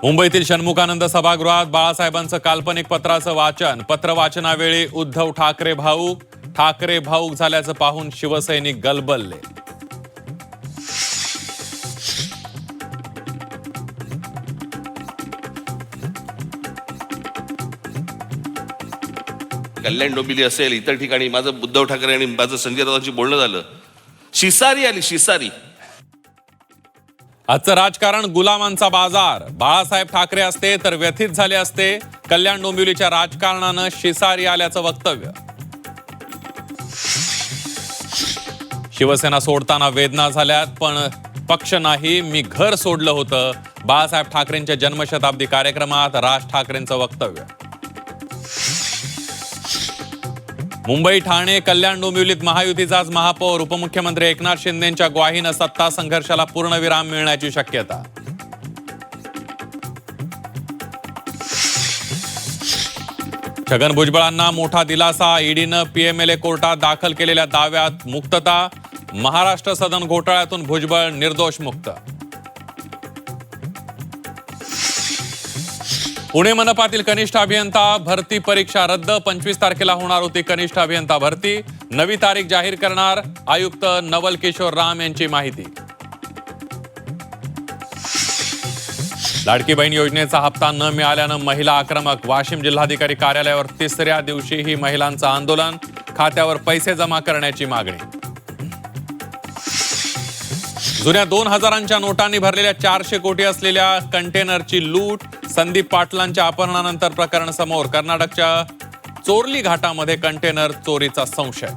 मुंबईतील षण्मुखानंद सभागृहात बाळासाहेबांचं काल्पनिक पत्राचं वाचन. पत्र वाचनावेळी उद्धव ठाकरे भाऊक झाल्याचं पाहून शिवसैनिक गलबलले. कल्याण डोंबिवली असेल, इतर ठिकाणी माझं उद्धव ठाकरे आणि माझं संजय राऊतांची बोलणं झालं. शिसारी आली, शिसारी. आजचं राजकारण गुलामांचा बाजार. बाळासाहेब ठाकरे असते तर व्यथित झाले असते. कल्याण डोंबिवलीच्या राजकारणानं शिसारी आल्याचं वक्तव्य. शिवसेना सोडताना वेदना झाल्यात, पण पक्ष नाही, मी घर सोडलं होतं. बाळासाहेब ठाकरेंच्या जन्मशताब्दी कार्यक्रमात राज ठाकरेंचं वक्तव्य. मुंबई, ठाणे, कल्याण डोंबिवलीत महायुतीचा आज महापौर. उपमुख्यमंत्री एकनाथ शिंदेंच्या ग्वाहीनं सत्ता संघर्षाला पूर्णविराम मिळण्याची शक्यता. छगन भुजबळांना मोठा दिलासा. ईडीनं पीएमएलए कोर्टात दाखल केलेल्या दाव्यात मुक्तता. महाराष्ट्र सदन घोटाळ्यातून भुजबळ निर्दोष मुक्त. पुणे मनपातील कनिष्ठ अभियंता भरती परीक्षा रद्द. 25 तारखेला होणार होती कनिष्ठ अभियंता भरती. नवी तारीख जाहीर करणार आयुक्त नवल किशोर राम यांची माहिती. लाडकी बहीण योजनेचा हप्ता न मिळाल्यानं महिला आक्रमक. वाशिम जिल्हाधिकारी कार्यालयावर तिसऱ्या दिवशीही महिलांचं आंदोलन. खात्यावर पैसे जमा करण्याची मागणी. जुन्या 2000च्या नोटांनी भरलेल्या 400 कोटी असलेल्या कंटेनरची लूट. संदीप पाटलांच्या अपहरणानंतर प्रकरण समोर. कर्नाटकच्या चोरली घाटामध्ये कंटेनर चोरीचा संशय.